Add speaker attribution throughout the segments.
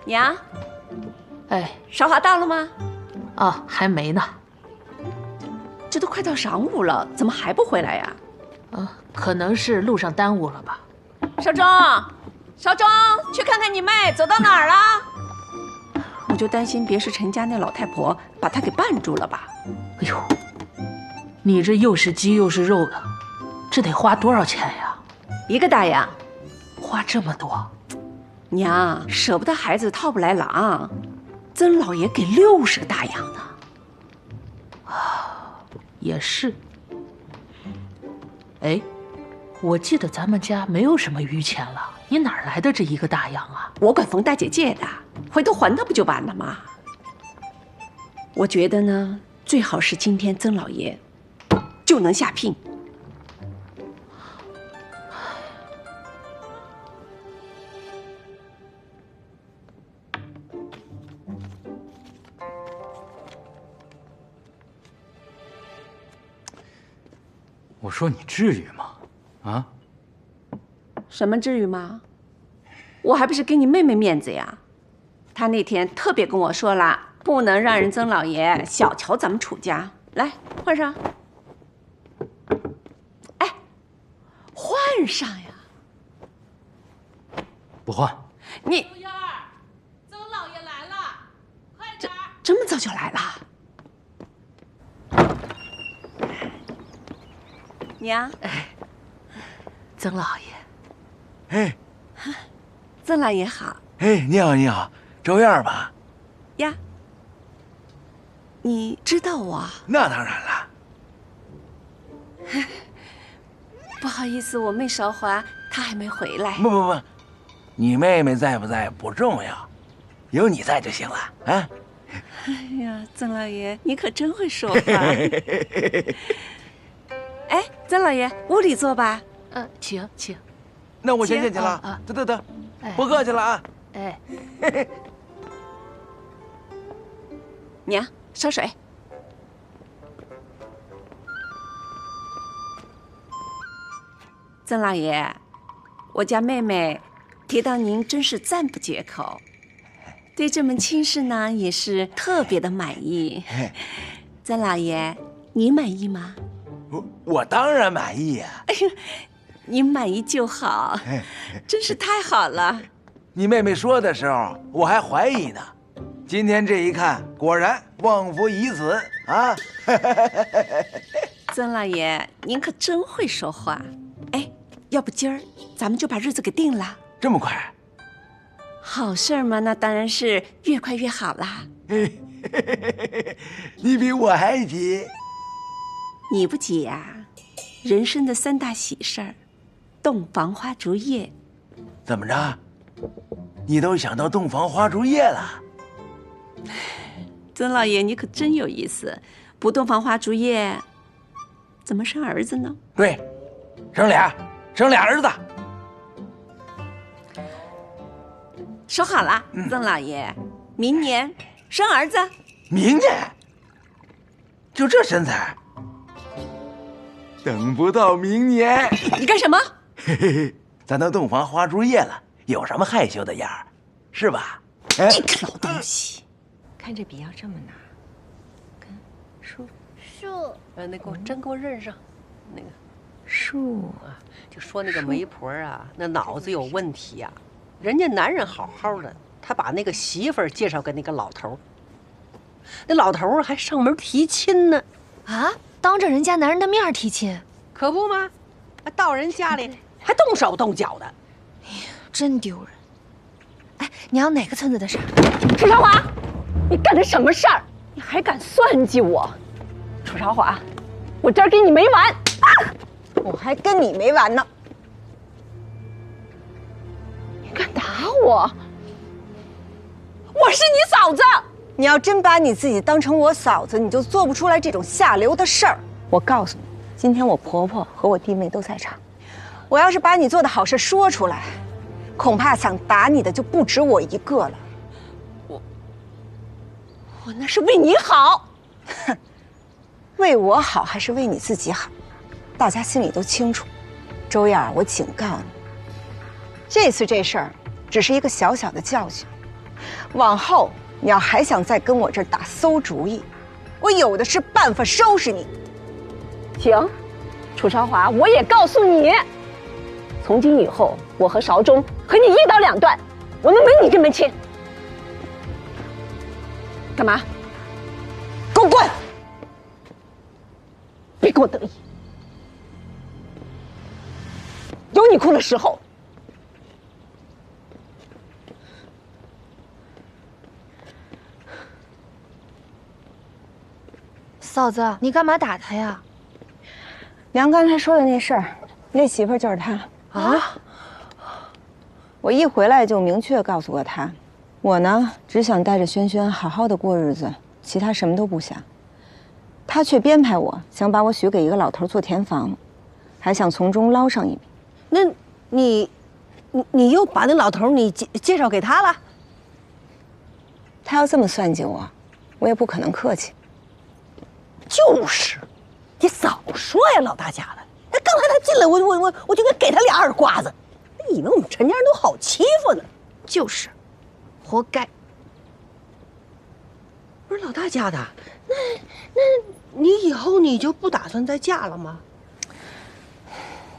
Speaker 1: 娘，
Speaker 2: 哎，
Speaker 1: 韶华到了吗？
Speaker 2: 哦，还没呢。
Speaker 1: 这都快到晌午了，怎么还不回来呀？
Speaker 2: 可能是路上耽误了吧。
Speaker 1: 少庄，少庄，去看看你妹走到哪儿了？我就担心别是陈家那老太婆把她给绊住了吧。
Speaker 2: 哎呦，你这又是鸡又是肉的，这得花多少钱呀
Speaker 1: ？1个大洋。
Speaker 2: 花这么多？
Speaker 1: 娘，舍不得孩子套不来狼，曾老爷给60个大洋呢。
Speaker 2: 也是。哎，我记得咱们家没有什么余钱了，你哪儿来的这1个大洋啊？
Speaker 1: 我管冯大姐借的，回头还她不就完了吗？我觉得呢，最好是今天曾老爷就能下聘。
Speaker 3: 我说你至于吗？啊？
Speaker 1: 什么至于吗？我还不是给你妹妹面子呀。她那天特别跟我说了，不能让人曾老爷小瞧咱们楚家。来，换上。哎，换上呀！
Speaker 3: 不换。
Speaker 1: 你
Speaker 4: 刘燕儿，曾老爷来了，快点儿！
Speaker 1: 这么早就来了？娘，
Speaker 2: 曾老爷，
Speaker 5: 哎，
Speaker 1: 曾老爷好
Speaker 5: 哎，你好，你好，周燕吧？
Speaker 1: 呀。你知道我？
Speaker 5: 那当然了。
Speaker 1: 不好意思，我妹韶华她还没回来。
Speaker 5: 不，你妹妹在不在不重要，有你在就行了啊。
Speaker 1: 哎呀，曾老爷，你可真会说话。哎，曾老爷，屋里坐吧。
Speaker 2: 请。
Speaker 5: 那我先进去了。得，不客气了啊。
Speaker 2: 哎，
Speaker 1: 娘，烧水。曾老爷，我家妹妹提到您真是赞不绝口，对这门亲事呢也是特别的满意。曾老爷，您满意吗？
Speaker 5: 我当然满意呀。
Speaker 1: 哎呦，您满意就好，真是太好了。
Speaker 5: 你妹妹说的时候，我还怀疑呢。今天这一看，果然旺夫已死啊！
Speaker 1: 曾老爷，您可真会说话。哎，要不今儿咱们就把日子给定了？
Speaker 5: 这么快？
Speaker 1: 好事嘛，那当然是越快越好啦。
Speaker 5: 你比我还急。
Speaker 1: 你不急呀？人生的3大喜事儿，洞房花烛夜。
Speaker 5: 怎么着？你都想到洞房花烛夜了？
Speaker 1: 曾老爷，你可真有意思。不洞房花烛夜，怎么生儿子呢？
Speaker 5: 对，生俩儿子。
Speaker 1: 说好了，曾老爷，明年生儿子。
Speaker 5: 明年？就这身材？等不到明年。
Speaker 1: 你干什么？
Speaker 5: 咱都洞房花烛夜了，有什么害羞的样儿，是吧？
Speaker 1: 这个老东西，
Speaker 4: 看这笔要这么拿，看树，
Speaker 6: 那给我真给我认上，那个
Speaker 4: 树
Speaker 6: 啊，就说那个媒婆啊，那脑子有问题呀。人家男人好好的，他把那个媳妇儿介绍给那个老头儿，那老头儿还上门提亲呢。
Speaker 7: 啊！当着人家男人的面提亲，
Speaker 6: 可不吗？还到人家里还动手动脚的，
Speaker 7: 真丢人！哎，娘哪个村子的事儿？
Speaker 1: 楚韶华，你干的什么事儿？你还敢算计我？楚韶华，我这儿跟你没完！
Speaker 8: 我还跟你没完呢！
Speaker 1: 你敢打我？我是你嫂子。
Speaker 8: 你要真把你自己当成我嫂子，你就做不出来这种下流的事儿。我告诉你，今天我婆婆和我弟妹都在场，我要是把你做的好事说出来，恐怕想打你的就不止我一个了。
Speaker 1: 我那是为你好。
Speaker 8: 哼，为我好还是为你自己好，大家心里都清楚。周燕，我警告你，这次这事儿只是一个小小的教训，往后你要还想再跟我这儿打馊主意，我有的是办法收拾你。
Speaker 1: 行，楚少华，我也告诉你，从今以后，我和韶忠和你一刀两断，我们没你这门亲。干嘛？
Speaker 8: 给我滚！
Speaker 1: 别跟我得意，有你哭的时候。
Speaker 7: 嫂子，你干嘛打他呀？
Speaker 8: 娘刚才说的那事儿，那媳妇儿就是他啊！我一回来就明确告诉过他，我呢只想带着轩轩好好的过日子，其他什么都不想。他却编排我，想把我许给一个老头做田房，还想从中捞上一笔。
Speaker 6: 那你又把那老头你介绍给他了？
Speaker 8: 他要这么算计我，我也不可能客气。
Speaker 6: 就是，你早说呀，老大家的！那刚才他进来，我就给他俩耳刮子，以为我们陈家人都好欺负呢。
Speaker 7: 就是，活该。
Speaker 6: 不是老大家的，那你以后你就不打算再嫁了吗？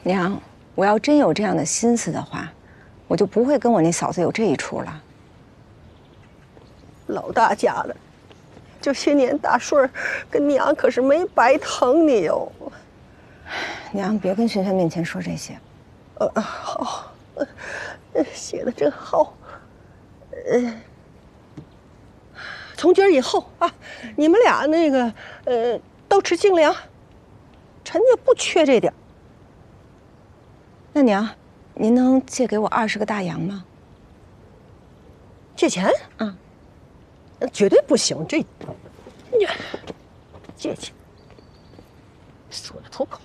Speaker 8: 娘，我要真有这样的心思的话，我就不会跟我那嫂子有这一出了。
Speaker 6: 老大家的。这些年大顺跟娘可是没白疼你哟。
Speaker 8: 娘，别跟轩轩面前说这些。
Speaker 6: 好，写的真好。从今儿以后啊，你们俩那个都吃精粮，陈家不缺这点。
Speaker 8: 那娘，您能借给我20个大洋吗？
Speaker 6: 借钱？
Speaker 8: 嗯。
Speaker 6: 绝对不行，这借钱说得出口。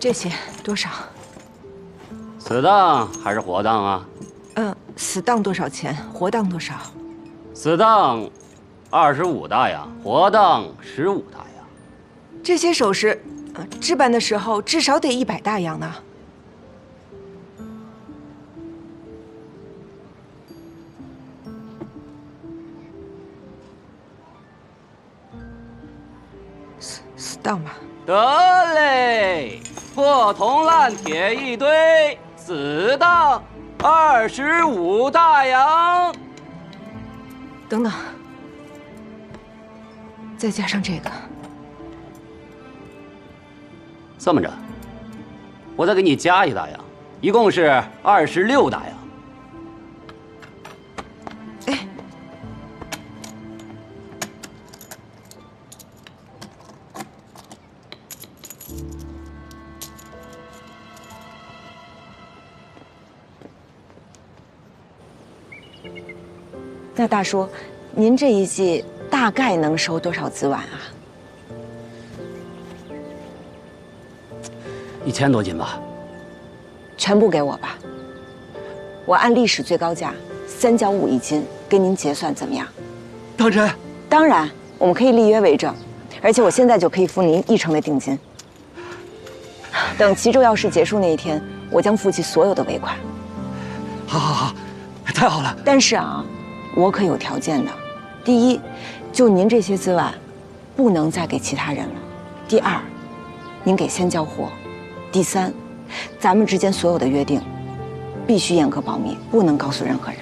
Speaker 8: 这些多少？
Speaker 9: 死当还是活当啊？
Speaker 8: 死当多少钱？活当多少？
Speaker 9: 死当25大洋，活当15大洋。
Speaker 8: 这些首饰。置办的时候至少得100大洋呢。死当吧。
Speaker 9: 得嘞，破铜烂铁一堆，死当25大洋。
Speaker 8: 等等，再加上这个。
Speaker 9: 这么着，我再给你加1大洋，一共是26大洋。
Speaker 8: 哎，那大叔，您这一季大概能收多少子碗啊
Speaker 9: ？1000多斤吧。
Speaker 8: 全部给我吧，我按历史最高价3角5一斤跟您结算，怎么样？
Speaker 5: 当真？
Speaker 8: 当然，我们可以立约为证，而且我现在就可以付您1成的定金。等齐州要事结束那一天，我将付起所有的尾款。
Speaker 5: 好，太好了！
Speaker 8: 但是啊，我可有条件的。第一，就您这些资碗，不能再给其他人了。第二，您给先交货。第三，咱们之间所有的约定，必须严格保密，不能告诉任何人。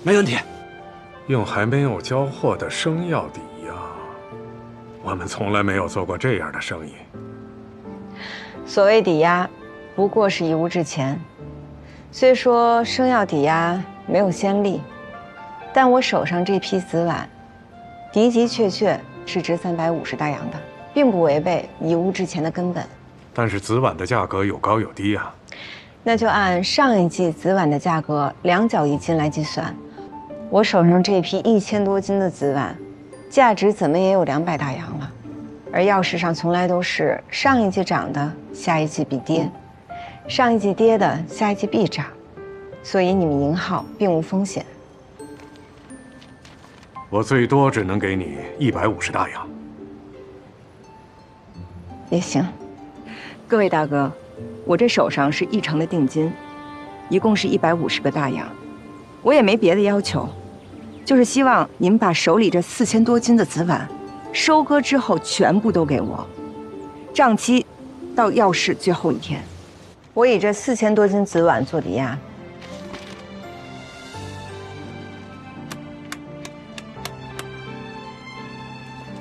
Speaker 5: 没问题。
Speaker 10: 用还没有交货的生药抵押，我们从来没有做过这样的生意。
Speaker 8: 所谓抵押，不过是以物质钱。虽说生药抵押没有先例，但我手上这批子碗，的的确确是值350大洋的。并不违背以物质钱的根本。
Speaker 10: 但是紫碗的价格有高有低啊。
Speaker 8: 那就按上一季紫碗的价格2角1斤来计算，我手上这批1000多斤的紫碗，价值怎么也有200大洋了。而钥匙上从来都是上一季涨的，下一季必跌；上一季跌的，下一季必涨。所以你们银号并无风险。
Speaker 10: 我最多只能给你150大洋。
Speaker 8: 也行。各位大哥，我这手上是1成的定金，一共是150个大洋。我也没别的要求，就是希望你们把手里这4000多斤的紫碗收割之后全部都给我，账期到要事最后一天。我以这4000多斤紫碗做抵押。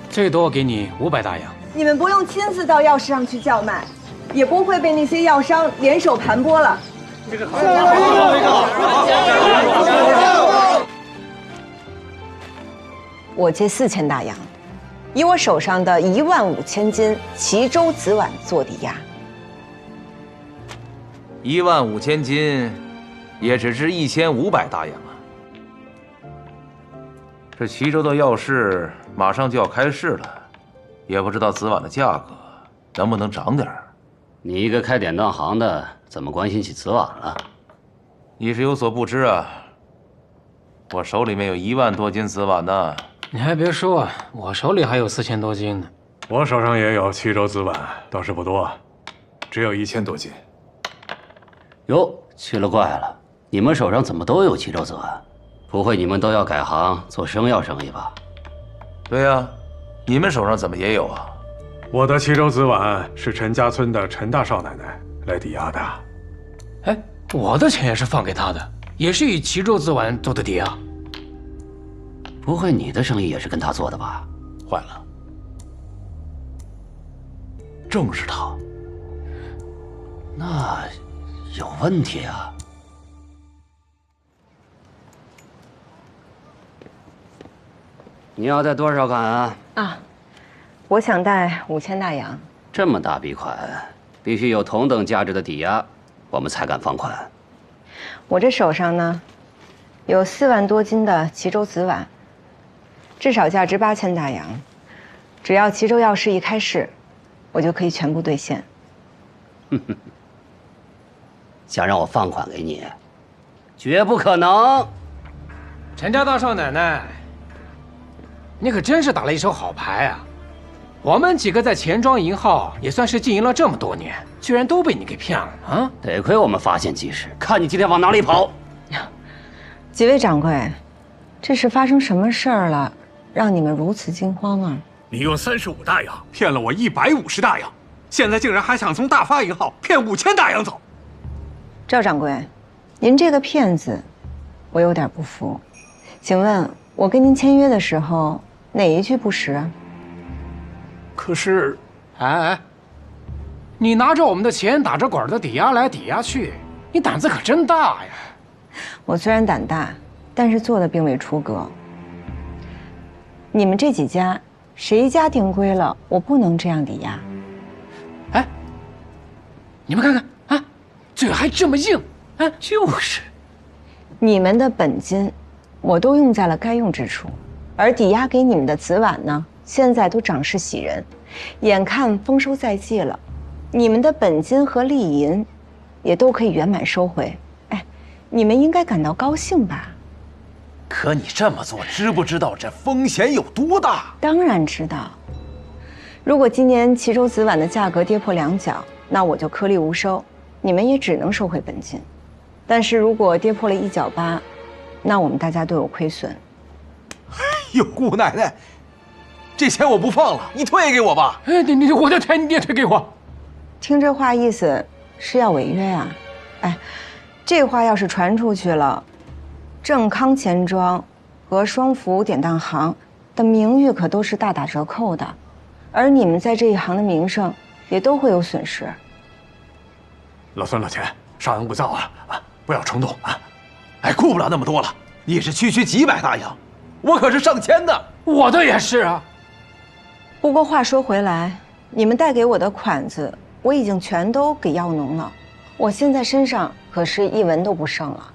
Speaker 3: 最多给你500大洋。
Speaker 8: 你们不用亲自到药市上去叫卖，也不会被那些药商联手盘剥了。这个好，我借4000大洋，以我手上的15000斤齐州紫碗做抵押。
Speaker 5: 15000斤，也只值1500大洋啊。这齐州的药市马上就要开市了，也不知道紫碗的价格能不能涨点儿。
Speaker 9: 你一个开典当行的，怎么关心起紫碗了？
Speaker 5: 你是有所不知啊，我手里面有1万多斤紫碗呢。
Speaker 3: 你还别说，我手里还有4000多斤呢。
Speaker 10: 我手上也有齐州紫碗，倒是不多，只有1000多斤。
Speaker 9: 哟，奇了怪了，你们手上怎么都有齐州紫碗？不会你们都要改行做生药生意吧？
Speaker 5: 对呀，你们手上怎么也有啊？
Speaker 10: 我的齐州紫碗是陈家村的陈大少奶奶来抵押的。
Speaker 3: 哎，我的钱也是放给她的，也是以齐州紫碗做的抵押。
Speaker 9: 不会你的生意也是跟他做的吧？
Speaker 5: 坏了，正是他。
Speaker 9: 那有问题啊！你要贷多少款啊？
Speaker 8: 啊，我想贷5000大洋。
Speaker 9: 这么大笔款，必须有同等价值的抵押，我们才敢放款。
Speaker 8: 我这手上呢，有4万多斤的齐州紫碗，至少价值8000大洋。只要齐州药市一开市，我就可以全部兑现。
Speaker 9: 想让我放款给你，绝不可能。
Speaker 3: 陈家大少奶奶，你可真是打了一手好牌啊！我们几个在钱庄银号也算是经营了这么多年，居然都被你给骗了啊！
Speaker 9: 得亏我们发现及时，看你今天往哪里跑！
Speaker 8: 几位掌柜，这是发生什么事儿了，让你们如此惊慌啊？
Speaker 10: 你用35大洋骗了我150大洋，现在竟然还想从大发银号骗5000大洋走！
Speaker 8: 赵掌柜，您这个骗子，我有点不服。请问，我跟您签约的时候哪一句不实啊？
Speaker 3: 可是，哎，你拿着我们的钱打着滚的抵押来抵押去，你胆子可真大呀！
Speaker 8: 我虽然胆大，但是做的并未出格。你们这几家，谁家定规了，我不能这样抵押。
Speaker 3: 哎，你们看看啊，嘴还这么硬，哎，就是。
Speaker 8: 你们的本金，我都用在了该用之处，而抵押给你们的紫碗呢，现在都长势喜人，眼看丰收在即了，你们的本金和利银，也都可以圆满收回。哎，你们应该感到高兴吧？
Speaker 5: 可你这么做，知不知道这风险有多大？
Speaker 8: 当然知道。如果今年齐州紫碗的价格跌破2角，那我就颗粒无收，你们也只能收回本金。但是如果跌破了1角8，那我们大家都有亏损。
Speaker 5: 哎呦，姑奶奶，这钱我不放了，你退给我吧。
Speaker 3: 哎，我的钱你也退给我。
Speaker 8: 听这话意思是要违约啊？哎，这话要是传出去了，正康钱庄和双福典当行的名誉可都是大打折扣的，而你们在这一行的名声也都会有损失。
Speaker 10: 老孙老钱，稍安勿躁啊！不要冲动啊！
Speaker 5: 哎，顾不了那么多了。你是区区几百大洋，我可是上千的。
Speaker 3: 我的也是啊。
Speaker 8: 不过话说回来，你们贷给我的款子，我已经全都给药农了。我现在身上可是一文都不剩了。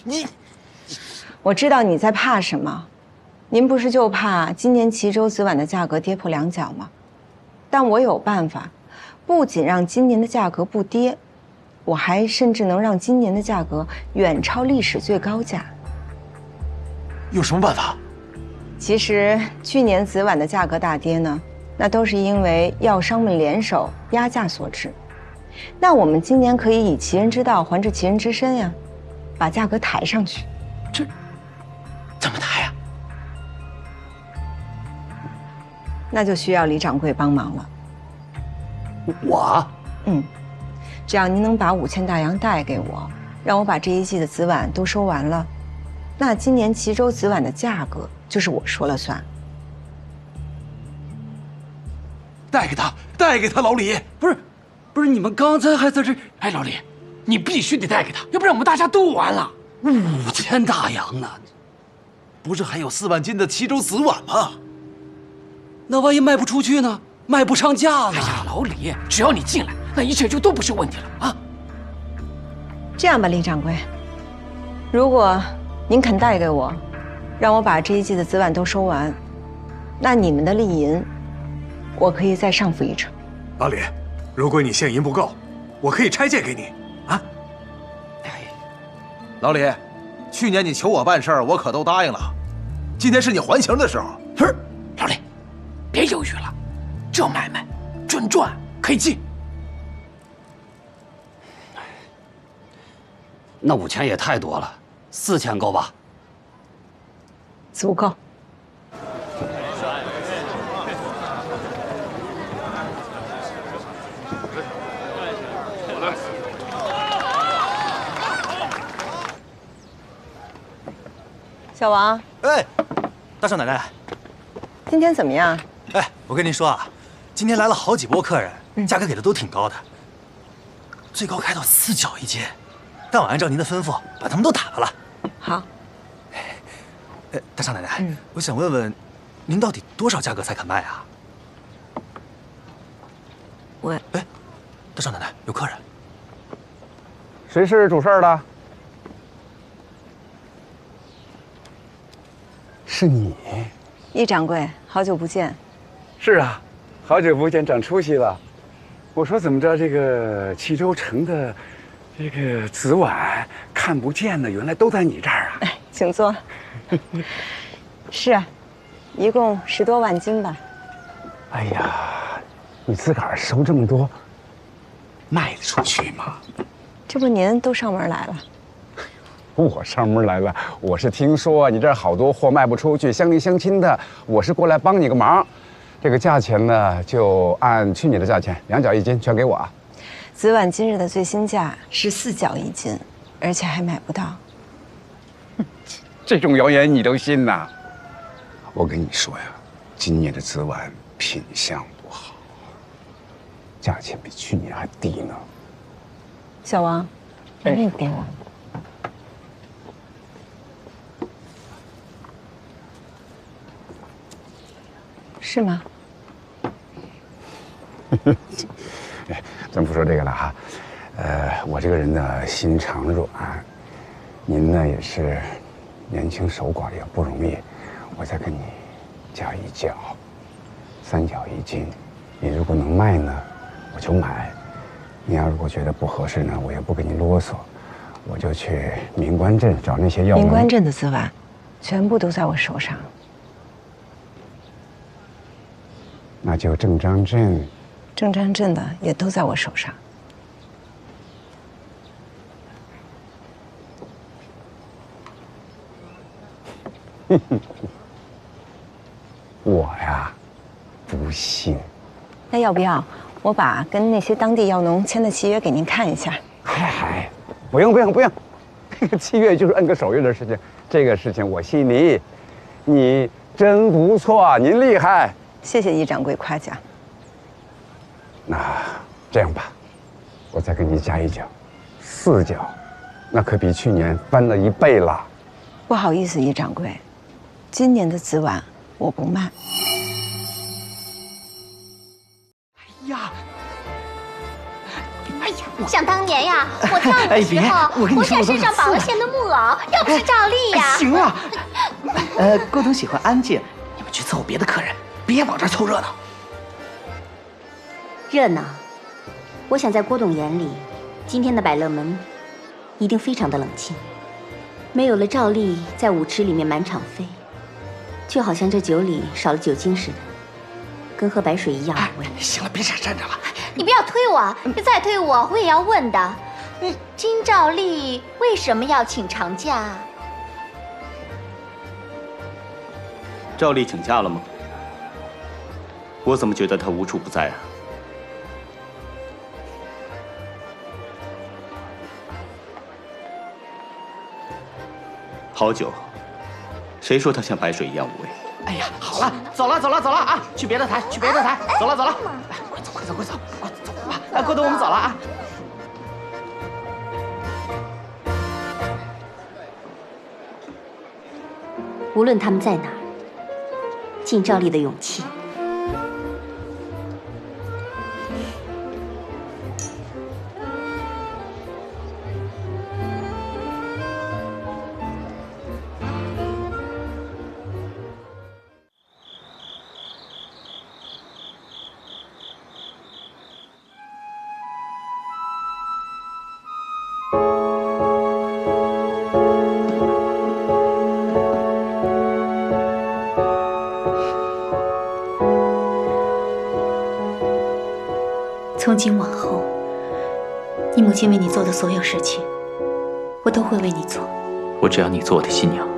Speaker 5: 你，
Speaker 8: 我知道你在怕什么，您不是就怕今年齐州紫菀的价格跌破2角吗？但我有办法，不仅让今年的价格不跌，我还甚至能让今年的价格远超历史最高价。
Speaker 5: 有什么办法？
Speaker 8: 其实去年紫菀的价格大跌呢，那都是因为药商们联手压价所致。那我们今年可以以其人之道还治其人之身呀，把价格抬上去。
Speaker 5: 这怎么抬呀？
Speaker 8: 那就需要李掌柜帮忙了。
Speaker 5: 我？
Speaker 8: 只要您能把5000大洋贷给我，让我把这一季的紫菀都收完了，那今年齐州紫菀的价格就是我说了算。
Speaker 5: 贷给他，老李。
Speaker 9: 不是，你们刚才还在这……
Speaker 3: 哎，老李，你必须得贷给他，要不然我们大家都完了。
Speaker 9: 5000大洋呢？
Speaker 5: 不是还有4万斤的齐州紫菀吗？
Speaker 9: 那万一卖不出去呢？卖不上价呢？
Speaker 3: 哎呀，老李，只要你进来，那一切就都不是问题了啊！
Speaker 8: 这样吧，李掌柜，如果您肯贷给我，让我把这一季的紫菀都收完，那你们的利银，我可以再上付1成。
Speaker 10: 老李，如果你现银不够，我可以拆借给你啊。
Speaker 5: 老李，去年你求我办事儿，我可都答应了。今天是你还情的时候。
Speaker 3: 不是，老李，别犹豫了，这买卖准赚，可以进。
Speaker 9: 那5000也太多了，4000够吧？
Speaker 8: 足够。小王，
Speaker 11: 哎，大少奶奶，
Speaker 8: 今天怎么样？
Speaker 11: 哎，我跟您说啊，今天来了好几波客人，价格给的都挺高的，最高开到4角1斤。但我按照您的吩咐，把他们都打发了。
Speaker 8: 好。
Speaker 11: 大少奶奶，我想问问，您到底多少价格才肯卖啊？哎，大少奶奶，有客人。
Speaker 12: 谁是主事儿的？是你，
Speaker 8: 易掌柜，好久不见。
Speaker 12: 是啊，好久不见，长出息了。我说怎么着，这个齐州城的这个紫菀看不见呢，原来都在你这儿啊！
Speaker 8: 哎，请坐。是啊，一共10多万斤吧。
Speaker 12: 哎呀，你自个儿收这么多，卖得出去吗？
Speaker 8: 这不您都上门来了。
Speaker 12: 我上门来了，我是听说你这儿好多货卖不出去，乡里乡亲的，我是过来帮你个忙。这个价钱呢，就按去年的价钱，2角1斤，全给我啊。
Speaker 8: 紫菀今日的最新价是4角1斤，而且还买不到。
Speaker 12: 这种谣言你都信呐？我跟你说呀，今年的紫菀品相不好，价钱比去年还低呢。
Speaker 8: 小王，把那个给我。是吗？
Speaker 12: 咱不说这个了哈，我这个人呢心肠软，您呢也是年轻守寡也不容易，我再跟你加1角，3角1斤，你如果能卖呢，我就买；你要如果觉得不合适呢，我也不跟你啰嗦，我就去明关镇找那些药农。
Speaker 8: 明关镇的紫菀，全部都在我手上。
Speaker 12: 那就郑章镇，
Speaker 8: 郑章镇的也都在我手上。
Speaker 12: 我呀，不信。
Speaker 8: 那要不要我把跟那些当地药农签的契约给您看一下？
Speaker 12: 嗨，不用，这个契约就是摁个手印的事情，这个事情我信你。你真不错，您厉害。
Speaker 8: 谢谢易掌柜夸奖。
Speaker 12: 那这样吧，我再给你加1角，4角，那可比去年翻了1倍了。
Speaker 8: 不好意思，易掌柜，今年的紫菀我不卖。
Speaker 13: 想当年呀，我跳舞的时候，我在身上绑了线的木偶，要不是赵丽呀。
Speaker 14: 行了，郭董喜欢安静，你们去伺候别的客人，别往这儿凑热闹。
Speaker 13: 热闹，我想在郭董眼里，今天的百乐门一定非常的冷清，没有了赵丽在舞池里面满场飞，就好像这酒里少了酒精似的，跟喝白水一样无味。
Speaker 14: 行了，别傻站着了。
Speaker 13: 你不要推我，你再推我也要问的。金兆丽为什么要请长假？
Speaker 9: 赵丽请假了吗？我怎么觉得她无处不在啊？好酒，谁说它像白水一样无味？
Speaker 14: 哎呀，好了，走了啊！去别的台，去别的台，走了。快走，快走吧！郭董，我们走了啊！
Speaker 13: 无论他们在哪儿，尽赵丽的勇气。从今往后，你母亲为你做的所有事情，我都会为你做。
Speaker 9: 我只要你做我的新娘。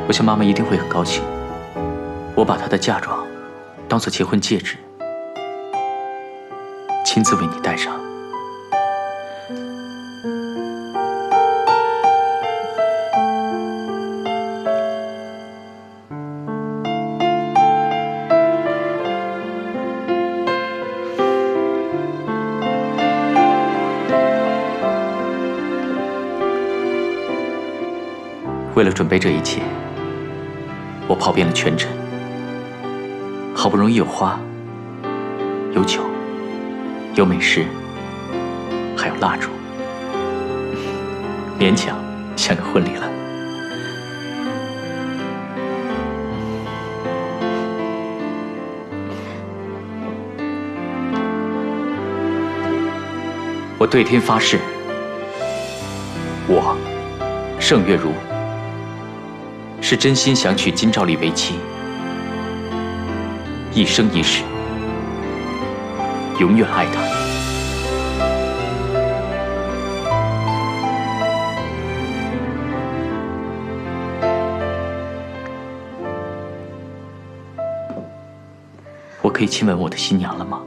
Speaker 9: 我想妈妈一定会很高兴。我把她的嫁妆当做结婚戒指，亲自为你戴上。为了准备这一切，我跑遍了全镇，好不容易有花，有酒，有美食，还有蜡烛，勉强像个婚礼了。我对天发誓，我盛月如是真心想娶金兆丽为妻，一生一世，永远爱她。我可以亲吻我的新娘了吗？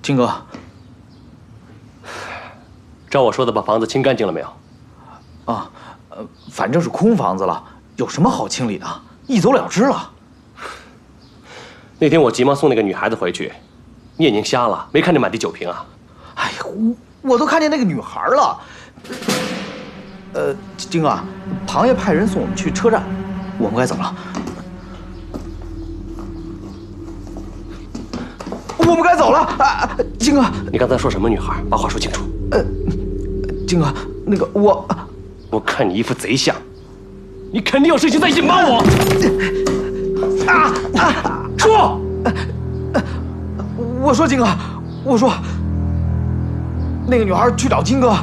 Speaker 14: 金哥，
Speaker 15: 照我说的把房子清干净了没有？
Speaker 14: 啊，反正是空房子了，有什么好清理的？一走了之了。
Speaker 15: 那天我急忙送那个女孩子回去，你眼睛瞎了，没看见满地酒瓶啊？
Speaker 14: 哎呀，我都看见那个女孩了。金哥，庞爷派人送我们去车站，我们该走了。我们该走了啊！金哥，
Speaker 15: 你刚才说什么女孩？把话说清楚。
Speaker 14: 金哥，那个
Speaker 15: 我看你一副贼相，你肯定有事情在隐瞒我。说，
Speaker 14: 我说金哥，我说那个女孩去找金哥，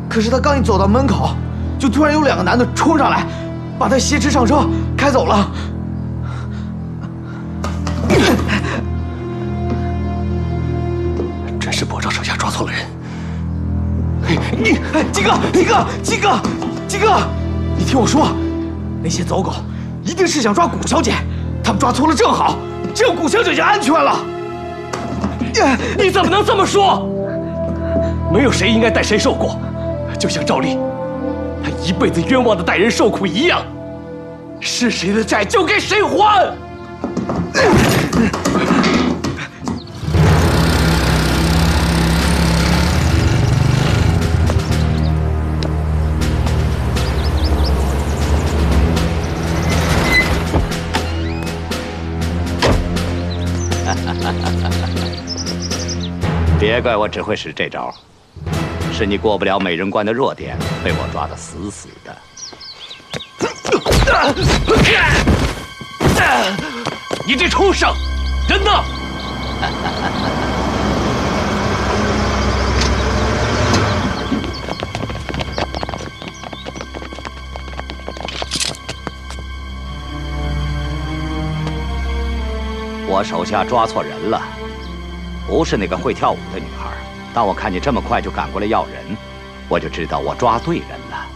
Speaker 14: 可是她刚一走到门口，就突然有2个男的冲上来，把她挟持上车开走了。
Speaker 15: 真是跛着手下抓错了人。
Speaker 14: 金哥，你听我说，那些走狗一定是想抓谷小姐，他们抓错了正好，这样谷小姐就安全了。
Speaker 15: 你怎么能这么说？没有谁应该代谁受过，就像赵丽，她一辈子冤枉的代人受苦一样，是谁的债就给谁还。
Speaker 12: 别怪我只会使这招，是你过不了美人关的弱点，被我抓得死死的。
Speaker 15: 你这畜生，人呢？
Speaker 12: 我手下抓错人了，不是那个会跳舞的女孩。当我看你这么快就赶过来要人，我就知道我抓对人了。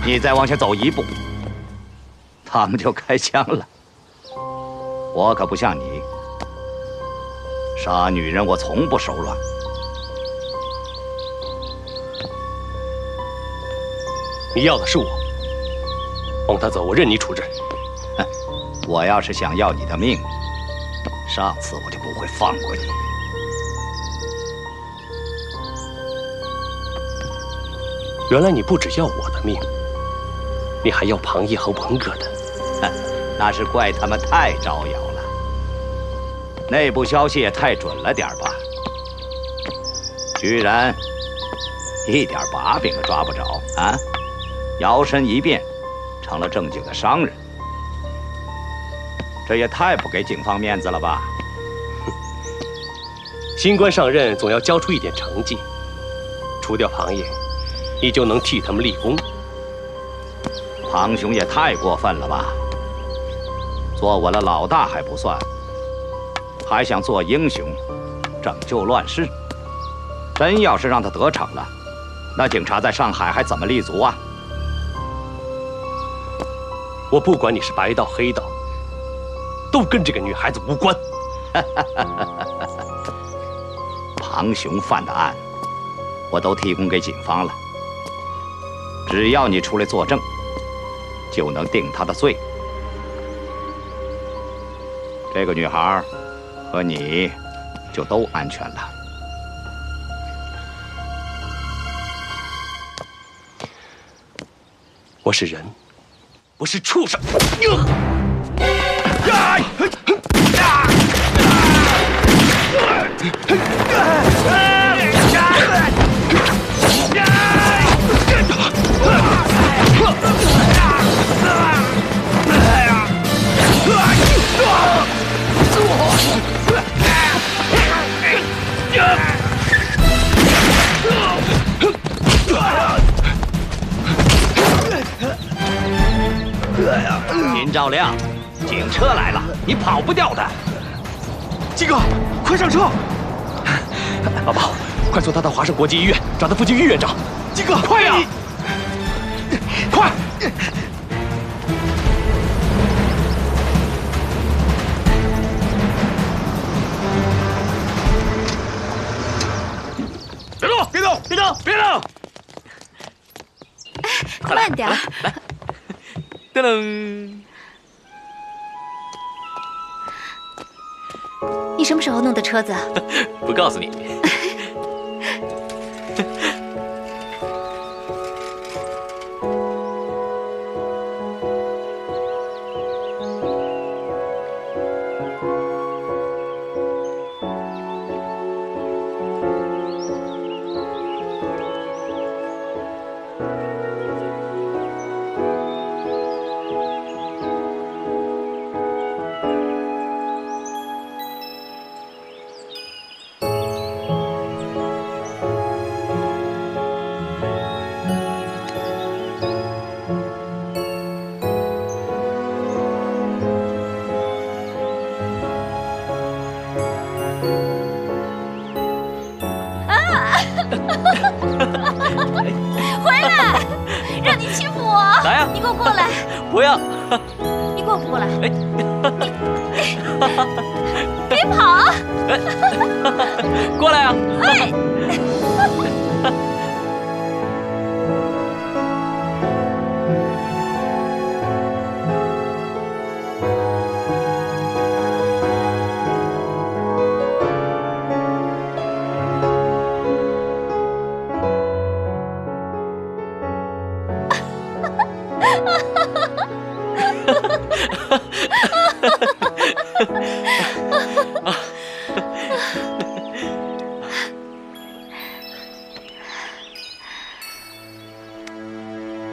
Speaker 12: 你再往前走一步，他们就开枪了。我可不像你，杀女人我从不手软。
Speaker 15: 你要的是我，放他走，我任你处置。
Speaker 12: 我要是想要你的命，上次我就不会放过你。
Speaker 15: 原来你不只要我的命，你还要庞爷和文哥的。
Speaker 12: 那是怪他们太招摇了，内部消息也太准了点吧？居然一点把柄都抓不着啊！摇身一变成了正经的商人，这也太不给警方面子了吧？
Speaker 15: 新官上任总要交出一点成绩，除掉庞爷，你就能替他们立功。
Speaker 12: 庞兄也太过分了吧！做我的老大还不算，还想做英雄，拯救乱世。真要是让他得逞了，那警察在上海还怎么立足啊？
Speaker 15: 我不管你是白道黑道，都跟这个女孩子无关。
Speaker 12: 庞雄犯的案，我都提供给警方了，只要你出来作证，就能定他的罪。这个女孩和你就都安全了。
Speaker 15: 我是人，不是畜生。
Speaker 12: 金兆亮，警车来了，你跑不掉的。
Speaker 14: 金哥，快上车！
Speaker 15: 老宝，快送他到华盛国际医院，找他父亲于院长。
Speaker 14: 金哥，
Speaker 15: 快呀！快！别动，别动！
Speaker 7: 快慢点。
Speaker 15: 来，噔噔。
Speaker 7: 你什么时候弄的车子？
Speaker 15: 不告诉你。
Speaker 7: 回来！让你欺负我！
Speaker 15: 来呀！
Speaker 7: 你给我过来！
Speaker 15: 不要！
Speaker 7: 你过不过来？别跑！
Speaker 15: 过来啊！
Speaker 7: 哎！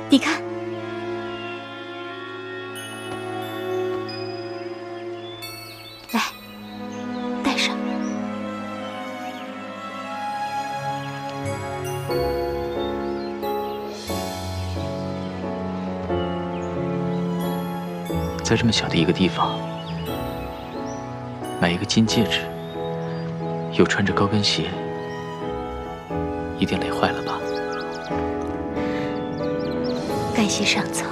Speaker 7: 你看，来，戴上。
Speaker 9: 在这么小的一个地方，买一个金戒指，又穿着高跟鞋，一定累坏了吧？
Speaker 7: 感谢上苍，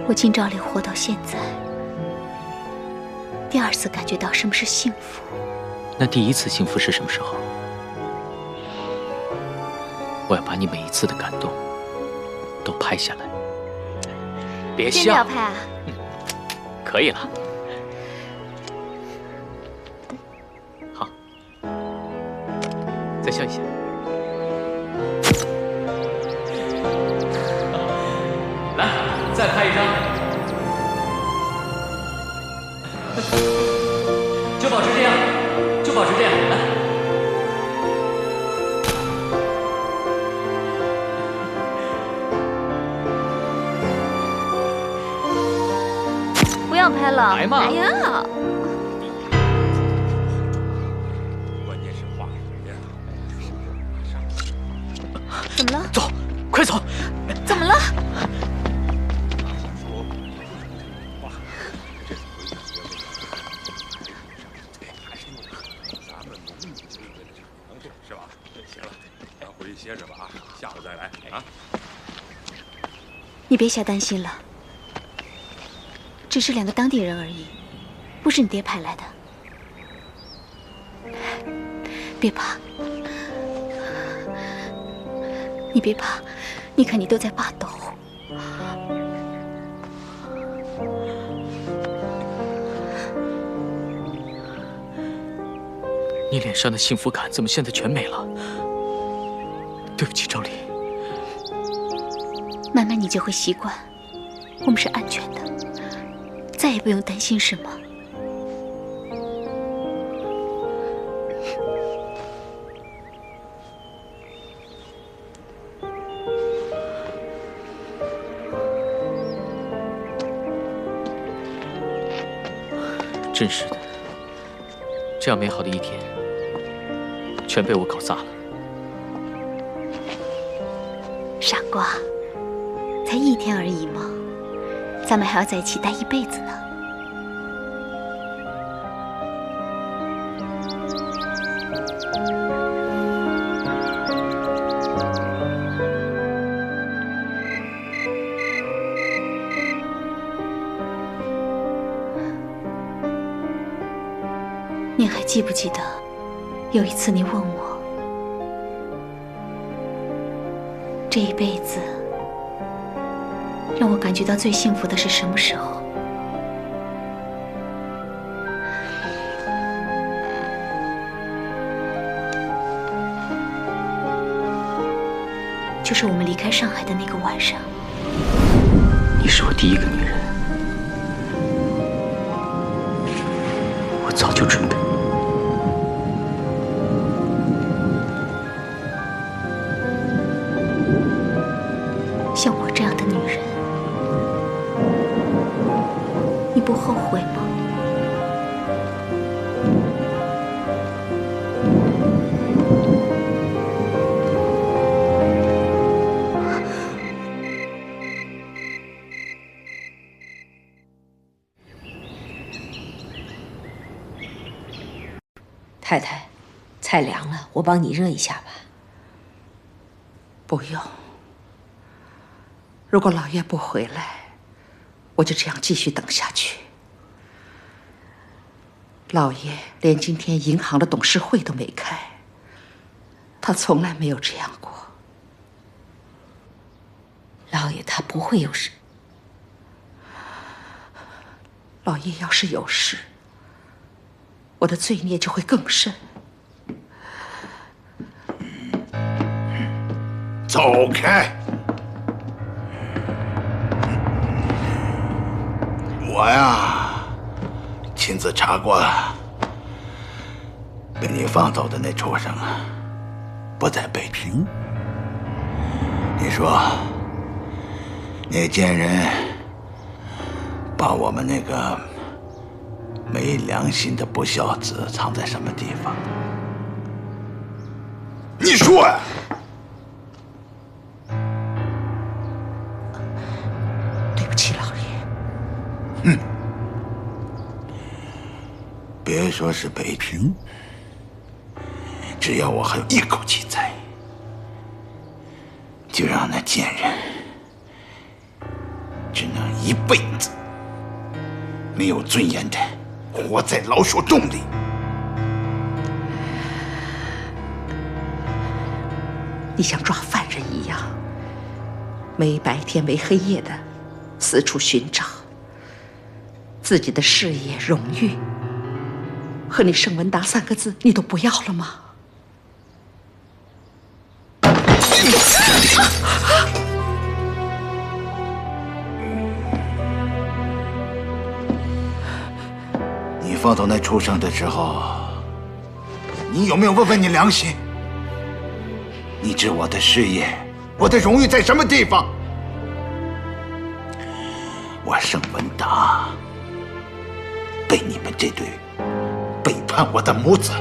Speaker 7: 我今朝里活到现在，第二次感觉到什么是幸福。
Speaker 9: 那第一次幸福是什么时候？我要把你每一次的感动都拍下来。别笑。
Speaker 7: 真的要拍啊？
Speaker 9: 可以了。好，再笑一下。来，再拍一张。就保持这样，就保持这样，来。
Speaker 7: 不要拍了。
Speaker 9: 来嘛。
Speaker 7: 哎呀！
Speaker 10: 关键是话
Speaker 7: 怎么了？
Speaker 9: 走，快走！
Speaker 7: 怎么了？
Speaker 10: 是吧？行了，咱回去歇着吧啊，下次再来啊。
Speaker 7: 你别瞎担心了，只是2个当地人而已，不是你爹派来的。别怕，你别怕，你看你都在发抖。
Speaker 9: 你脸上的幸福感怎么现在全没了？对不起，赵丽。
Speaker 7: 慢慢你就会习惯，我们是安全的，再也不用担心什么。
Speaker 9: 真是的，这样美好的一天，全被我搞砸了。
Speaker 7: 傻瓜，才1天而已嘛，咱们还要在一起待一辈子呢。你还记不记得，有一次你问我，这一辈子，让我感觉到最幸福的是什么时候？就是我们离开上海的那个晚上。
Speaker 9: 你是我第一个女人，我早就准备。
Speaker 7: 像我这样的女人，你不后悔吗？
Speaker 4: 太太，菜凉了，我帮你热一下吧。
Speaker 16: 不用。如果老爷不回来，我就这样继续等下去。老爷连今天银行的董事会都没开，他从来没有这样过。
Speaker 4: 老爷他不会有事。
Speaker 16: 老爷要是有事，我的罪孽就会更深。
Speaker 17: 走开！我呀，亲自查过了，被你放走的那畜生啊，不在北平。你说，那贱人把我们那个没良心的不孝子藏在什么地方？你说呀！
Speaker 16: 对不起，老爷。
Speaker 17: 哼，别说是北平，只要我还有一口气在，就让那贱人只能一辈子没有尊严的活在老鼠洞里。
Speaker 16: 你像抓犯人一样，没白天没黑夜的四处寻找自己的事业、荣誉，和你盛文达3个字，你都不要了吗？
Speaker 17: 你放走那畜生的时候，你有没有问问你良心？你知我的事业，我的荣誉在什么地方？我盛文达被你们这对背叛我的母子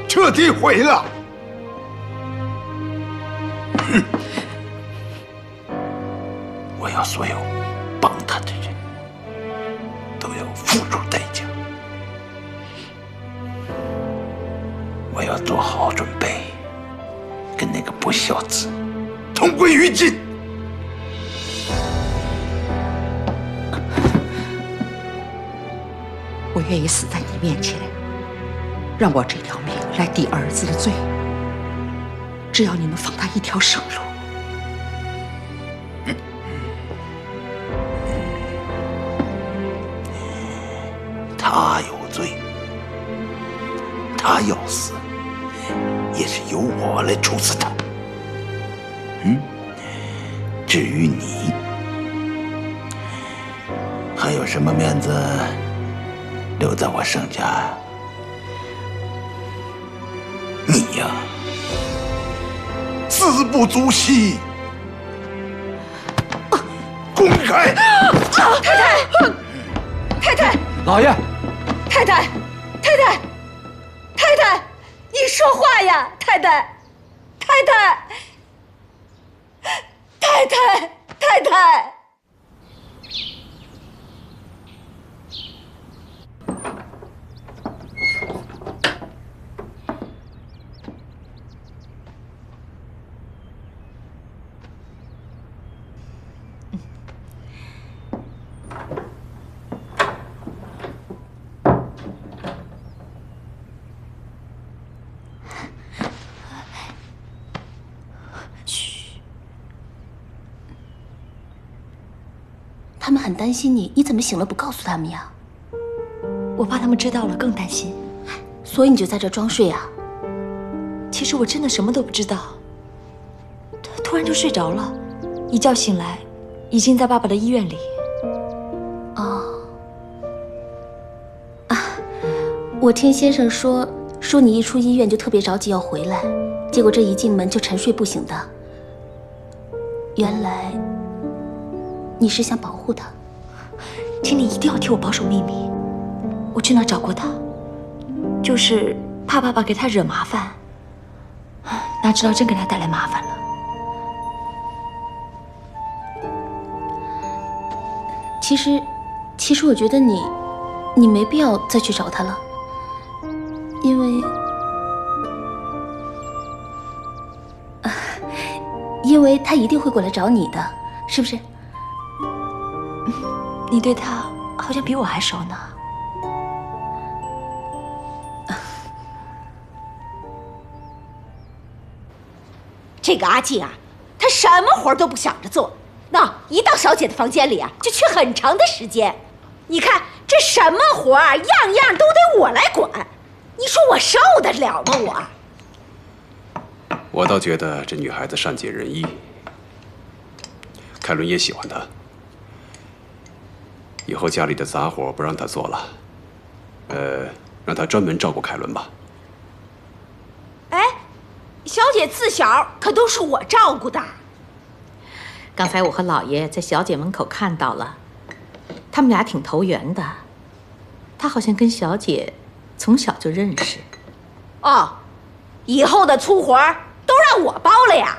Speaker 17: 彻底毁了。哼！我要所有帮他的人都要付出代价。我要做好准备，跟那个不孝子同归于尽。
Speaker 16: 我愿意死在你面前，让我这条命来抵儿子的罪。只要你能放他一条生路。
Speaker 17: 他有罪，他要死，也是由我来处死他。至于你，还有什么面子留在我盛家？你呀，自不足惜。滚开！
Speaker 18: 太太，太太，
Speaker 3: 老爷，
Speaker 18: 太太，太太，太太，你说话呀，太太，太太，太太，太太。
Speaker 7: 很担心你，你怎么醒了不告诉他们呀？
Speaker 18: 我怕他们知道了更担心，
Speaker 7: 所以你就在这装睡啊？
Speaker 18: 其实我真的什么都不知道，突然就睡着了，一觉醒来，已经在爸爸的医院里。
Speaker 7: 我听先生说你一出医院就特别着急要回来，结果这一进门就沉睡不醒的。原来你是想保护他，
Speaker 18: 请你一定要替我保守秘密。我去哪找过他，就是怕爸爸给他惹麻烦，哪知道真给他带来麻烦了。
Speaker 7: 其实我觉得你没必要再去找他了。因为他一定会过来找你的，是不是？
Speaker 18: 你对他好像比我还熟呢。
Speaker 19: 这个阿静啊，她什么活都不想着做，那一到小姐的房间里啊，就去很长的时间。你看这什么活啊，样样都得我来管。你说我受得了吗？
Speaker 20: 我倒觉得这女孩子善解人意，凯伦也喜欢她。以后家里的杂活不让她做了，让她专门照顾凯伦吧。
Speaker 19: 哎，小姐自小可都是我照顾的。
Speaker 16: 刚才我和老爷在小姐门口看到了，他们俩挺投缘的。他好像跟小姐从小就认识。
Speaker 19: 哦，以后的粗活都让我包了呀。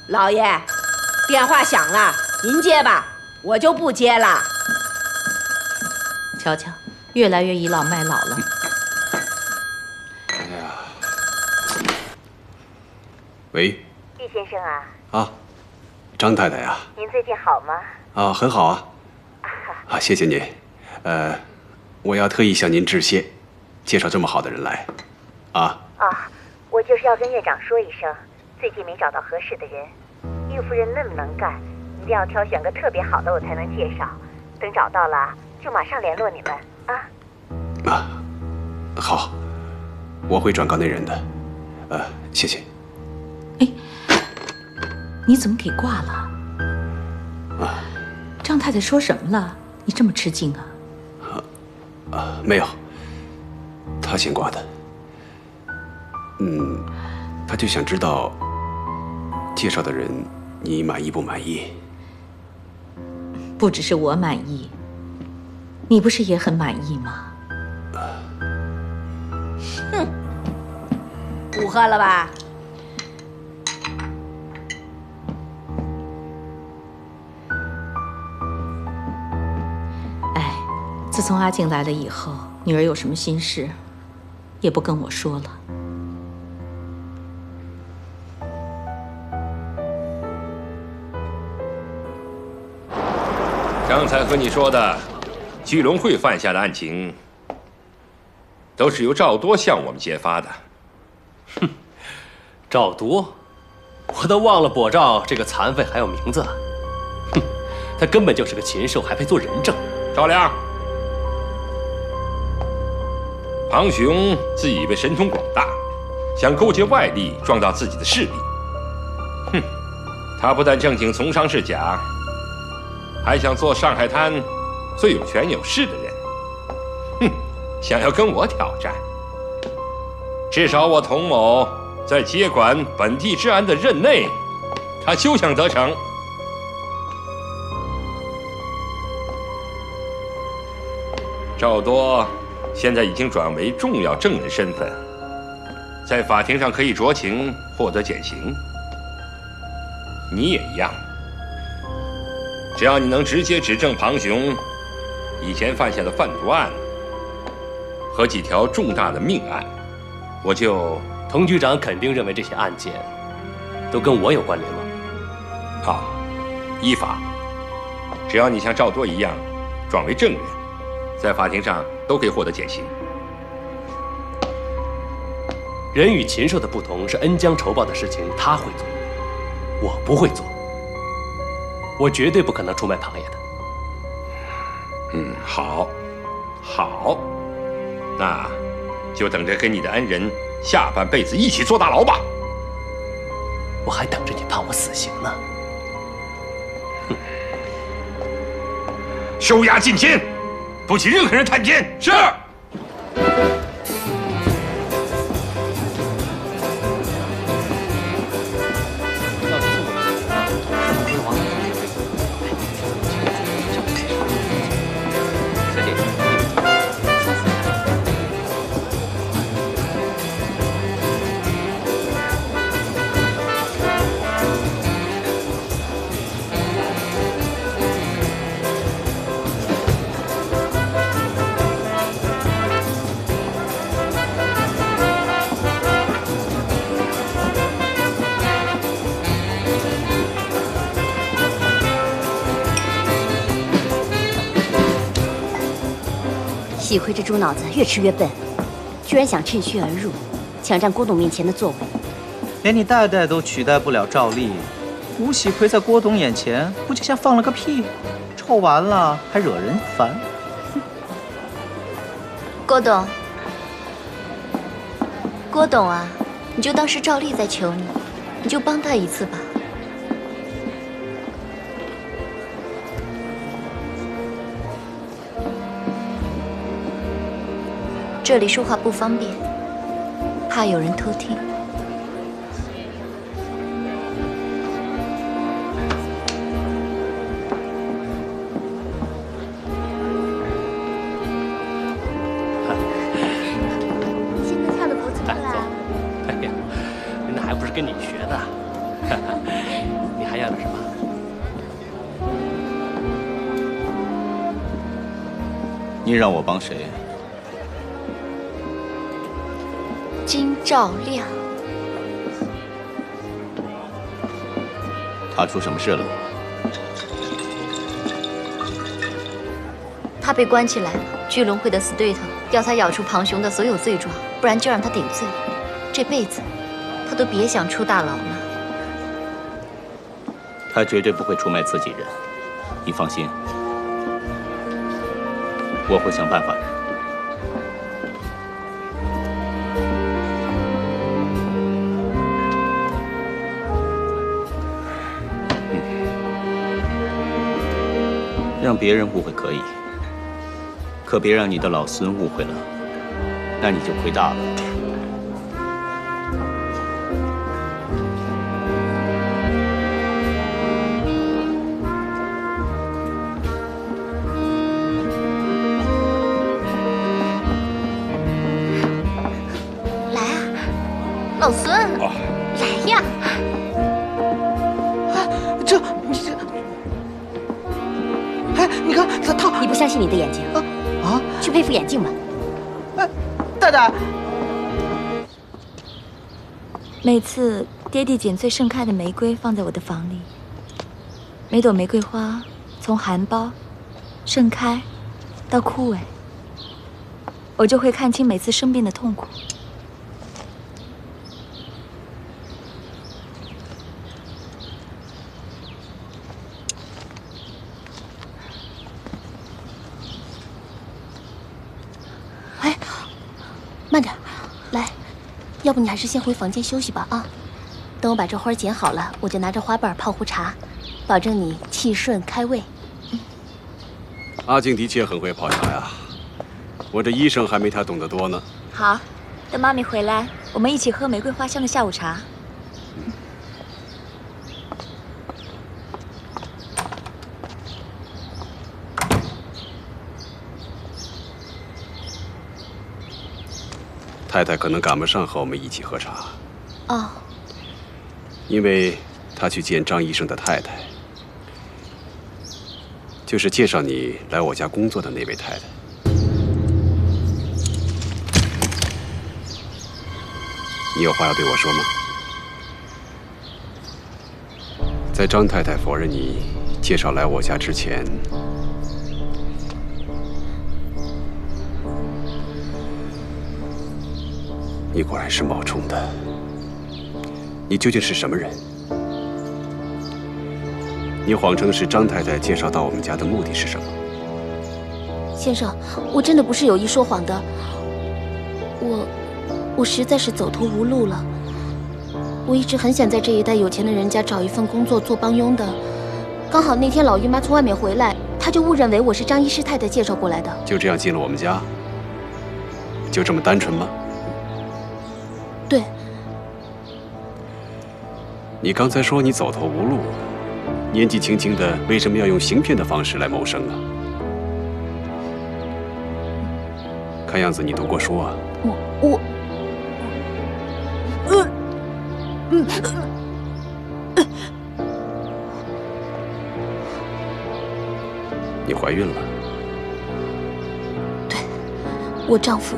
Speaker 19: 老爷，电话响了，您接吧，我就不接了。
Speaker 16: 瞧瞧，越来越倚老卖老了。
Speaker 20: 哎呀，喂，
Speaker 21: 易先生啊。
Speaker 20: 啊，张太太呀。
Speaker 21: 您最近好吗？
Speaker 20: 啊，很好啊。啊，谢谢您。我要特意向您致谢，介绍这么好的人来。啊。
Speaker 21: 啊，我就是要跟院长说一声，最近没找到合适的人。郁夫人那么能干，一定要挑选个特别好的我才能介绍。等找到了，就马上联络你们啊。
Speaker 20: 啊，好，我会转告那人的。谢谢。
Speaker 16: 你怎么给挂了？
Speaker 20: 啊，
Speaker 16: 张太太说什么了？你这么吃惊啊？
Speaker 20: 没有，他先挂的。他就想知道介绍的人你满意不满意？
Speaker 16: 不只是我满意，你不是也很满意吗？
Speaker 19: 哼，不喝了吧？
Speaker 16: 自从阿静来了以后，女儿有什么心事，也不跟我说了。
Speaker 22: 刚才和你说的聚龙会犯下的案情，都是由赵多向我们揭发的。
Speaker 15: 哼，赵多，我都忘了跛赵这个残废还有名字。哼，他根本就是个禽兽，还配做人证。
Speaker 22: 赵良。庞雄自以为神通广大，想勾结外力壮大自己的势力。哼，他不但正经从商是假，还想做上海滩最有权有势的人。哼，想要跟我挑战。至少我童某在接管本地治安的任内，他休想得逞。赵多现在已经转为重要证人身份，在法庭上可以酌情获得减刑。你也一样，只要你能直接指证庞雄以前犯下的贩毒案和几条重大的命案，我就……
Speaker 15: 童局长肯定认为这些案件都跟我有关联吗？
Speaker 22: 啊，依法，只要你像赵多一样转为证人，在法庭上都可以获得减刑。
Speaker 15: 人与禽兽的不同是恩将仇报的事情，他会做，我不会做。我绝对不可能出卖庞爷的。
Speaker 22: 嗯，好，好，那就等着跟你的恩人下半辈子一起坐大牢吧。
Speaker 15: 我还等着你判我死刑呢。
Speaker 22: 收押禁监，不许任何人探监。是。
Speaker 13: 喜亏这猪脑子越吃越笨，居然想趁虚而入，抢占郭董面前的座位。
Speaker 1: 连你代代都取代不了赵丽，吴喜奎在郭董眼前不就像放了个屁，臭完了还惹人烦。
Speaker 18: 郭董，郭董啊，你就当是赵丽在求你，你就帮他一次吧。这里说话不方便，怕有人偷听。
Speaker 13: 现在跳的不错啦。
Speaker 15: 哎呀，那还不是跟你学的？你还要点什么？
Speaker 1: 你让我帮谁？
Speaker 18: 金兆亮，
Speaker 1: 他出什么事了？
Speaker 18: 他被关起来了，巨龙会的死对头要他咬出庞雄的所有罪状，不然就让他顶罪。这辈子，他都别想出大牢了。
Speaker 1: 他绝对不会出卖自己人，你放心，我会想办法。让别人误会可以，可别让你的老孙误会了，那你就亏大了。
Speaker 18: 来啊，老孙，来呀！
Speaker 14: 你看他，
Speaker 13: 你不相信你的眼睛啊？去配副眼镜吧。
Speaker 14: 太太，
Speaker 18: 每次爹地捡最盛开的玫瑰放在我的房里，每朵玫瑰花从含苞、盛开到枯萎，我就会看清每次生病的痛苦。
Speaker 7: 慢点，来，要不你还是先回房间休息吧啊！等我把这花剪好了，我就拿着花瓣泡壶茶，保证你气顺开胃。
Speaker 20: 阿静的确很会泡茶呀，我这医生还没他懂得多呢。
Speaker 18: 好，等妈咪回来，我们一起喝玫瑰花香的下午茶。
Speaker 20: 太太可能赶不上和我们一起喝茶，
Speaker 7: 哦，
Speaker 20: 因为她去见张医生的太太，就是介绍你来我家工作的那位太太。你有话要对我说吗？在张太太否认你介绍来我家之前，你果然是冒充的。你究竟是什么人？你谎称是张太太介绍到我们家的目的是什么？
Speaker 7: 先生，我真的不是有意说谎的。我实在是走投无路了。我一直很想在这一带有钱的人家找一份工作做帮佣的。刚好那天老姨妈从外面回来，她就误认为我是张医师太太介绍过来的。
Speaker 20: 就这样进了我们家？就这么单纯吗？
Speaker 7: 对。
Speaker 20: 你刚才说你走投无路。 年纪轻轻的，为什么要用行骗的方式来谋生啊？看样子你读过书啊？你怀孕了？
Speaker 7: 对，我丈夫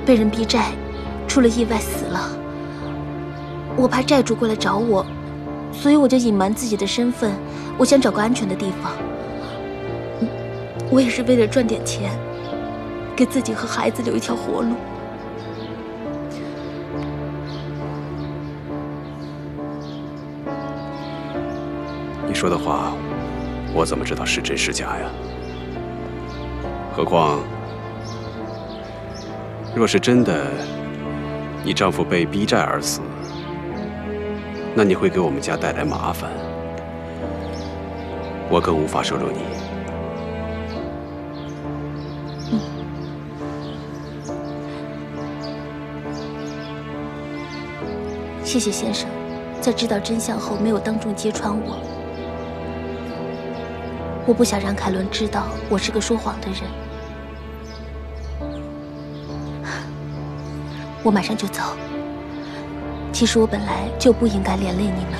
Speaker 7: 被人逼债，出了意外死了。我怕债主过来找我。 所以我就隐瞒自己的身份，我想找个安全的地方。我也是为了赚点钱，给自己和孩子留一条活路。
Speaker 20: 你说的话，我怎么知道是真是假呀？何况，若是真的，你丈夫被逼债而死。 那你会给我们家带来麻烦，我更无法收留你。
Speaker 7: 谢谢先生，在知道真相后没有当众揭穿我。我不想让凯伦知道我是个说谎的人。我马上就走。 其实我本来就不应该连累你们。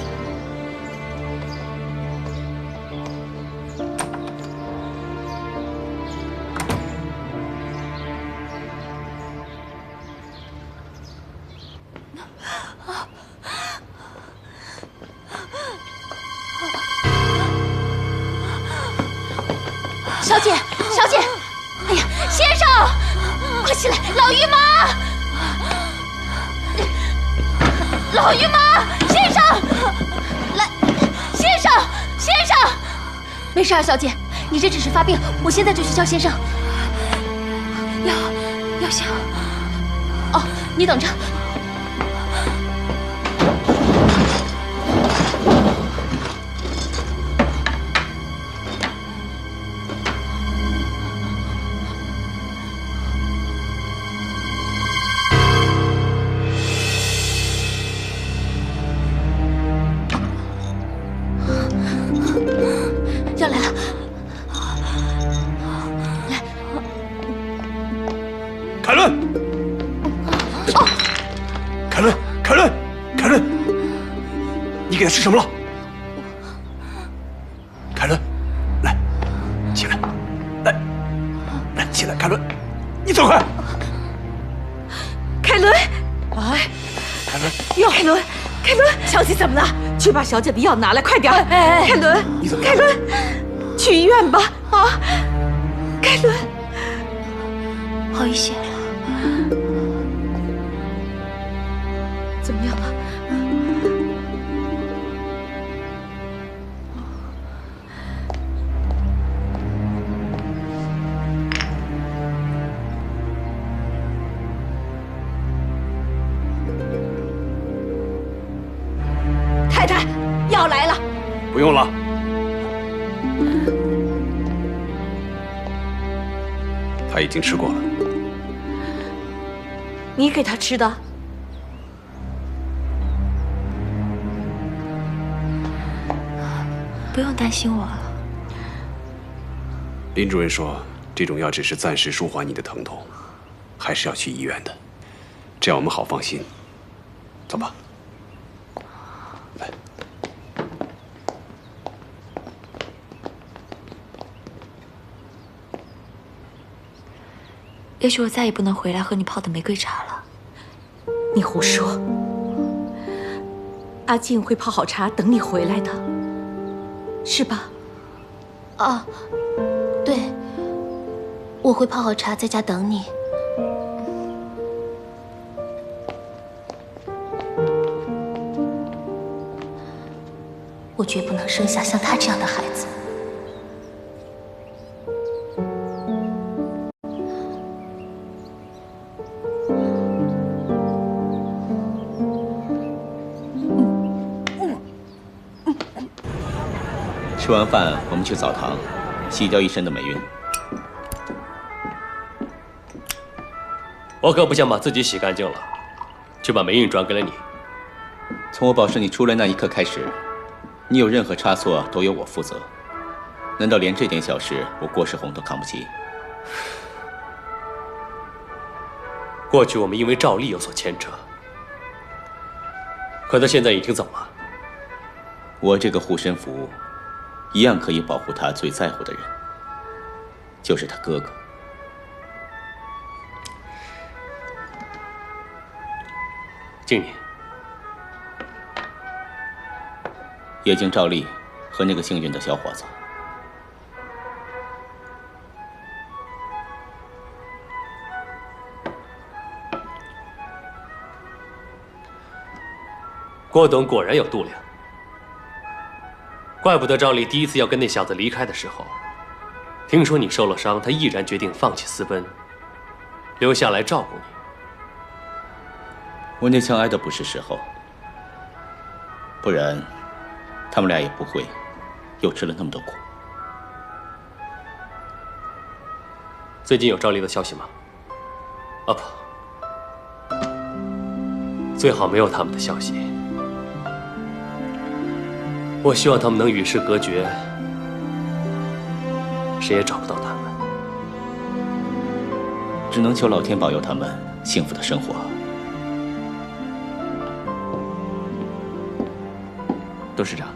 Speaker 19: 小姐，小姐，哎呀，先生，快起来，老姨妈！ 老姨妈，先生，来，先生，先生，
Speaker 7: 没事啊，小姐，你这只是发病，我现在就去叫先生。药箱。哦，你等着。
Speaker 11: 给他吃什么了？凯伦，来，起来，来，起来，凯伦，你走开！
Speaker 16: 凯伦，哎，
Speaker 11: 凯伦，
Speaker 16: 药，凯伦，凯伦，小姐怎么了？去把小姐的药拿来，快点！哎，凯伦，
Speaker 11: 你怎么？
Speaker 16: 凯伦，去医院吧！啊，凯伦，
Speaker 7: 好一些了。
Speaker 16: 怎么样了？
Speaker 19: 太太，药来了。
Speaker 20: 不用了。他已经吃过了。
Speaker 16: 你给他吃的？
Speaker 18: 不用担心我了。
Speaker 20: 林主任说，这种药只是暂时舒缓你的疼痛，还是要去医院的，这样我们好放心。走吧。
Speaker 18: 也许我再也不能回来喝你泡的玫瑰茶了。
Speaker 16: 你胡说！阿静会泡好茶等你回来的，是吧？
Speaker 7: 啊，对，我会泡好茶在家等你。我绝不能生下像他这样的孩子。
Speaker 9: 吃完饭，我们去澡堂，洗掉一身的霉运。
Speaker 15: 我可不想把自己洗干净了，就把霉运转给了你。
Speaker 9: 从我保释你出来那一刻开始，你有任何差错都由我负责。难道连这点小事我郭世宏都扛不起？
Speaker 15: 过去我们因为赵丽有所牵扯，可他现在已经走了。
Speaker 9: 我这个护身符，一样可以保护他最在乎的人，就是他哥哥。
Speaker 15: 敬你。
Speaker 9: 也敬赵丽和那个幸运的小伙子。
Speaker 15: 郭董果然有度量，怪不得赵丽第一次要跟那小子离开的时候，听说你受了伤，他毅然决定放弃私奔，留下来照顾你。
Speaker 9: 我那枪挨的不是时候，不然他们俩也不会又吃了那么多苦。
Speaker 15: 最近有赵丽的消息吗？啊不，最好没有他们的消息。我希望他们能与世隔绝，谁也找不到他们。
Speaker 9: 只能求老天保佑他们幸福的生活。董事长，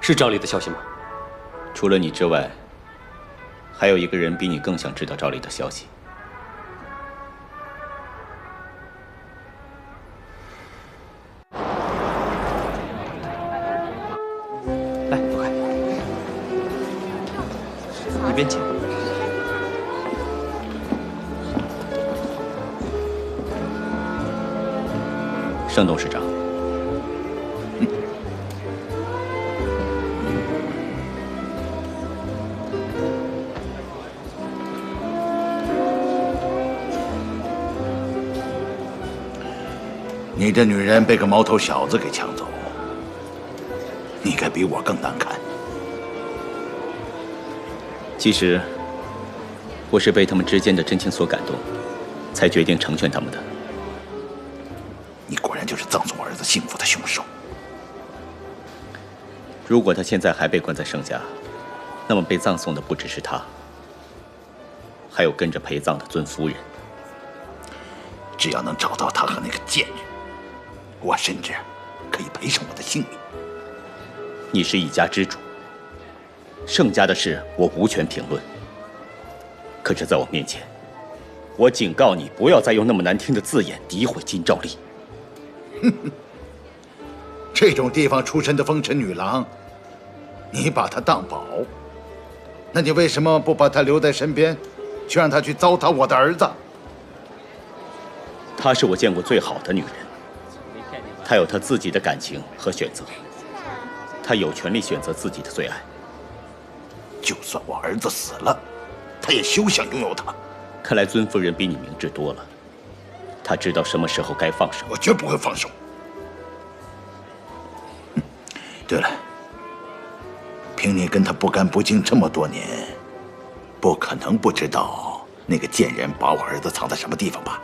Speaker 15: 是赵丽的消息吗？
Speaker 9: 除了你之外，还有一个人比你更想知道赵丽的消息。
Speaker 1: 来，走开。一边请。
Speaker 9: 盛董事长。
Speaker 17: 你这女人被个毛头小子给抢走，你该比我更难看。
Speaker 9: 其实，我是被他们之间的真情所感动，才决定成全他们的。
Speaker 17: 你果然就是葬送我儿子幸福的凶手。
Speaker 9: 如果他现在还被关在盛家，那么被葬送的不只是他，还有跟着陪葬的尊夫人。
Speaker 17: 只要能找到他和那个贱人，我甚至可以赔上我的性命。
Speaker 9: 你是一家之主，盛家的事我无权评论。可是在我面前，我警告你不要再用那么难听的字眼诋毁金兆丽。
Speaker 17: 这种地方出身的风尘女郎，你把她当宝，那你为什么不把她留在身边，去让她去糟蹋我的儿子？
Speaker 9: 她是我见过最好的女人，她有她自己的感情和选择，她有权利选择自己的最爱。
Speaker 17: 就算我儿子死了，她也休想拥有他。
Speaker 9: 看来尊夫人比你明智多了，她知道什么时候该放手。
Speaker 17: 我绝不会放手。对了，凭你跟他不干不净这么多年，不可能不知道那个贱人把我儿子藏在什么地方吧？